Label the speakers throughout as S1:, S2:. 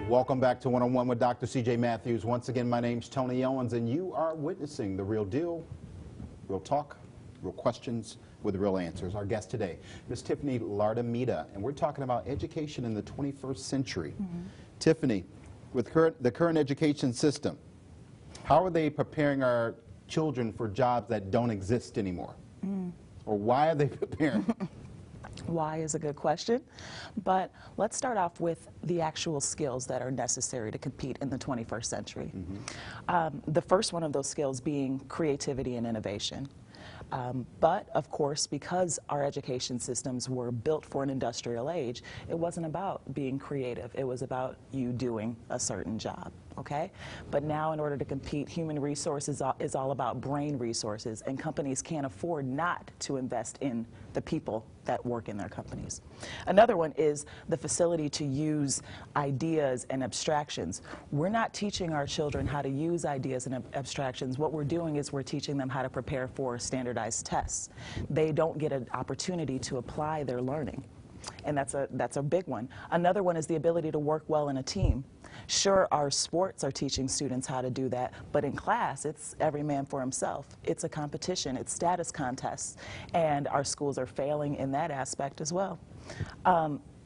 S1: Welcome back to One-on-One with Dr. C.J. Matthews. Once again, my name's Tony Owens, and you are witnessing the real deal, real talk, real questions with real answers. Our guest today, Ms. Tiffany Lardomita, and we're talking about education in the 21st century. Tiffany, with the current education system, how are they preparing our children for jobs that don't exist anymore? Or why are they preparing?
S2: Why is a good question, but let's start off with the actual skills that are necessary to compete in the 21st century. The first one of those skills being creativity and innovation. But of course, because our education systems were built for an industrial age, it wasn't about being creative. It was about you doing a certain job, okay? But now in order to compete, human resources is all about brain resources, and companies can't afford not to invest in the people that work in their companies. Another one is the facility to use ideas and abstractions. We're not teaching our children how to use ideas and abstractions. What we're doing is we're teaching them how to prepare for standardized tests. They don't get an opportunity to apply their learning. And that's a big one. Another one is the ability to work well in a team. Sure, our sports are teaching students how to do that, but in class, it's every man for himself. It's a competition, it's status contests, and our schools are failing in that aspect as well.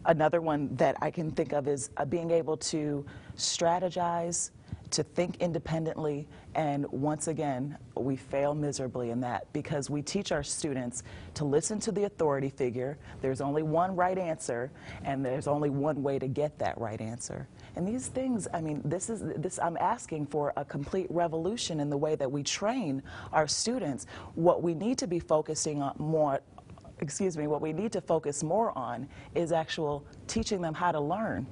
S2: Another one that I can think of is being able to strategize, to think independently, and once again, we fail miserably in that because we teach our students to listen to the authority figure. There's only one right answer, and there's only one way to get that right answer. And these things, I mean, I'm asking for a complete revolution in the way that we train our students. What we need to be focusing on more, what we need to focus more on is actual teaching them how to learn.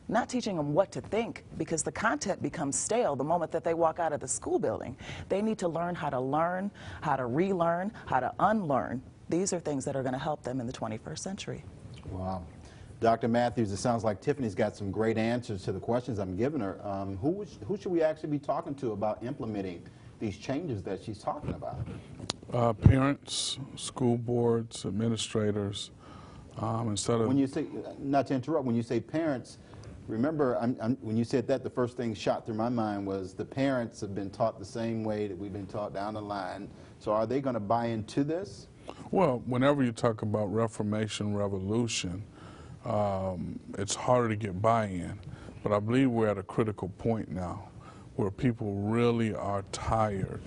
S2: Not teaching them what to think, because the content becomes stale the moment that they walk out of the school building. They need to learn, how to relearn, how to unlearn. These are things that are going to help them in the 21st century.
S1: Wow. Dr. Matthews, it sounds like Tiffany's got some great answers to the questions I'm giving her. Who should we actually be talking to about implementing these changes that she's talking about?
S3: Parents, school boards, administrators. Instead of
S1: when you say, not to interrupt, when you say parents, remember, when you said that, the first thing shot through my mind was the parents have been taught the same way that we've been taught down the line. So are they going to buy into this?
S3: Well, whenever you talk about reformation, revolution, it's harder to get buy-in. But I believe we're at a critical point now where people really are tired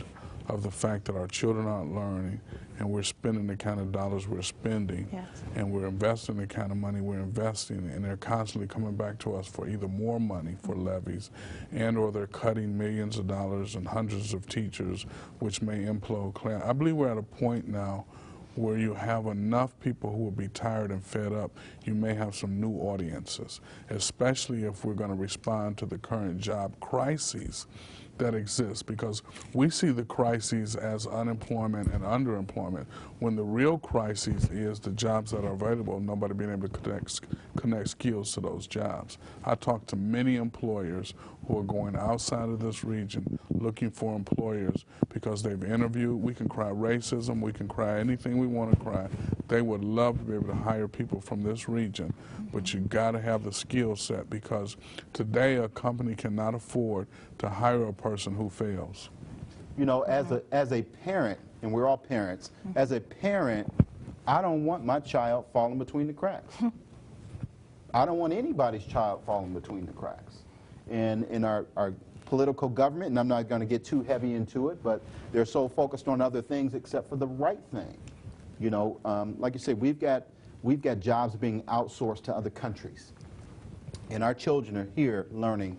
S3: of the fact that our children aren't learning, and we're spending the kind of dollars we're spending, and we're investing the kind of money we're investing, and they're constantly coming back to us for either more money for levies, and or they're cutting millions of dollars and hundreds of teachers, which may implode class. I believe we're at a point now where you have enough people who will be tired and fed up. You may have some new audiences, especially if we're going to respond to the current job crises that exists, because we see the crises as unemployment and underemployment, when the real crisis is the jobs that are available, nobody being able to connect skills to those jobs. I talk to many employers who are going outside of this region looking for employers because they've interviewed. We can cry racism, we can cry anything we want to cry. They would love to be able to hire people from this region, but you got to have the skill set, because today a company cannot afford to hire a person who fails.
S1: You know, as a parent, and we're all parents, as a parent, I don't want my child falling between the cracks. I don't want anybody's child falling between the cracks. And in our political government, and I'm not going to get too heavy into it, but they're so focused on other things except for the right thing. You know, like you said, we've got jobs being outsourced to other countries, and our children are here learning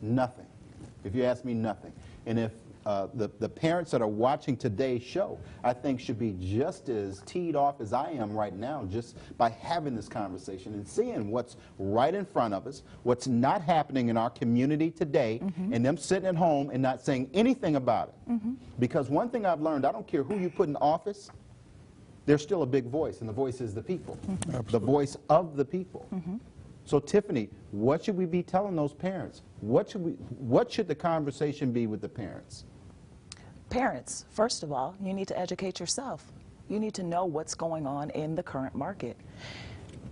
S1: nothing. If you ask me, nothing. And if the parents that are watching today's show, I think, should be just as teed off as I am right now, just by having this conversation and seeing what's right in front of us, what's not happening in our community today, and them sitting at home and not saying anything about it. Because one thing I've learned, I don't care who you put in office, there's still a big voice, and the voice is the people. The voice of the people. So Tiffany, what should we be telling those parents? What should the conversation be with the parents?
S2: Parents, first of all, you need to educate yourself. You need to know what's going on in the current market.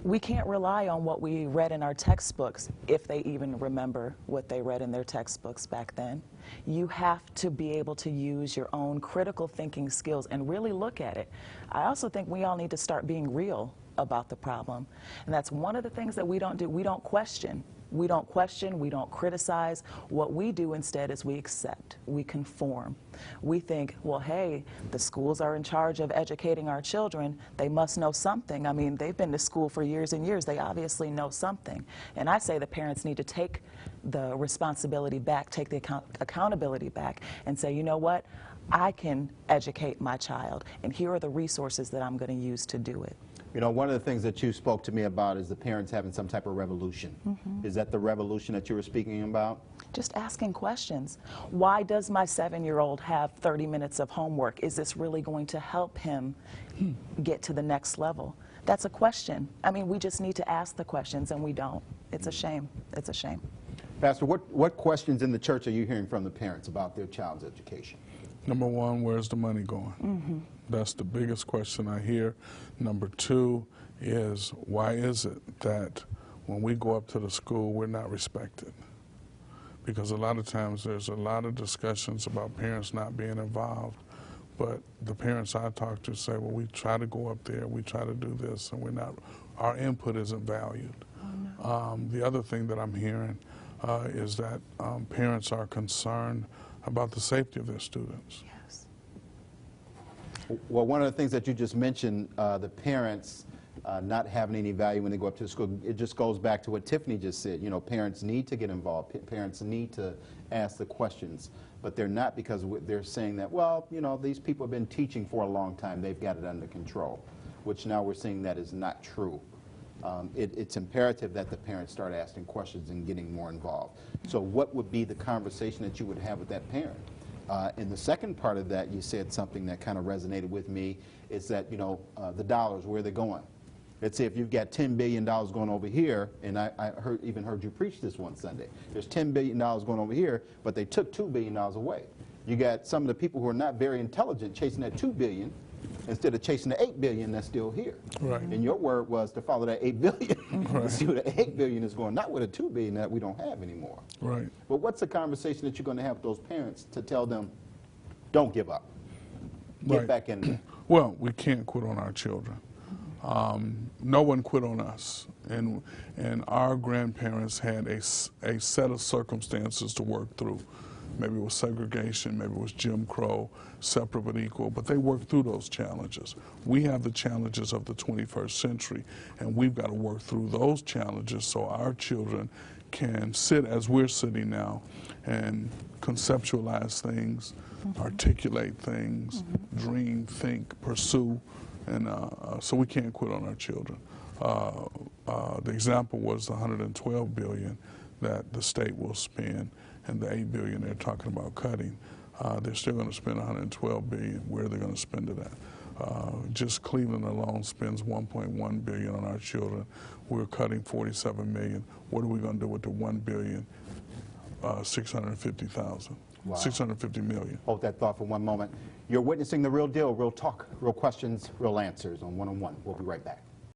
S2: We can't rely on what we read in our textbooks, if they even remember what they read in their textbooks back then. You have to be able to use your own critical thinking skills and really look at it. I also think we all need to start being real about the problem. And that's one of the things that we don't do. We don't question. We don't question, we don't criticize. What we do instead is we accept, we conform. We think, well, hey, the schools are in charge of educating our children. They must know something. I mean, they've been to school for years and years. They obviously know something. And I say the parents need to take the responsibility back, take the accountability back, and say, you know what? I can educate my child, and here are the resources that I'm going to use to do it.
S1: You know, one of the things that you spoke to me about is the parents having some type of revolution. Is that the revolution that you were speaking about?
S2: Just asking questions. Why does my 7-year-old have 30 minutes of homework? Is this really going to help him get to the next level? That's a question. I mean, we just need to ask the questions, and we don't. It's a shame. It's a shame.
S1: Pastor, what questions in the church are you hearing from the parents about their child's education?
S3: Number one, where's the money going? That's the biggest question I hear. Number two is, why is it that when we go up to the school, we're not respected? Because a lot of times there's a lot of discussions about parents not being involved, but the parents I talk to say, well, we try to go up there, we try to do this, and we're not, our input isn't valued. Oh, no. The other thing that I'm hearing is that parents are concerned about the safety of their students.
S2: Yes.
S1: Well, one of the things that you just mentioned, the parents not having any value when they go up to the school, it just goes back to what Tiffany just said. You know, parents need to get involved. Parents need to ask the questions, but they're not, because they're saying that, well, you know, these people have been teaching for a long time. They've got it under control, which now we're seeing that is not true. It's imperative that the parents start asking questions and getting more involved. So what would be the conversation that you would have with that parent? In the second part of that, you said something that kind of resonated with me, is that, you know, the dollars, where they're going. Let's say if you've got $10 billion going over here, and I even heard you preach this one Sunday. There's $10 billion going over here, but they took $2 billion away. You got some of the people who are not very intelligent chasing that $2 billion instead of chasing the $8 billion that's still here.
S3: Right.
S1: And your word was to follow that $8 billion,
S3: Right.
S1: to see where the $8 billion is going, not with the $2 billion that we don't have anymore.
S3: Right.
S1: But what's the conversation that you're going to have with those parents to tell them, don't give up, get
S3: Right.
S1: back in there?
S3: Well, we can't quit on our children. No one quit on us, and our grandparents had a set of circumstances to work through. Maybe it was segregation, maybe it was Jim Crow, separate but equal, but they worked through those challenges. We have the challenges of the 21st century, and we've got to work through those challenges so our children can sit as we're sitting now and conceptualize things, articulate things, dream, think, pursue, and so we can't quit on our children. The example was the $112 billion that the state will spend, and the $8 billion they're talking about cutting. They're still going to spend $112 billion. Where are they going to spend it at? Just Cleveland alone spends $1.1 billion on our children. We're cutting $47 million. What are we going to do with the $1 billion? 650,000.
S1: Wow.
S3: 650 million.
S1: Hold that thought for one moment. You're witnessing the real deal, real talk, real questions, real answers on One-on-One. We'll be right back.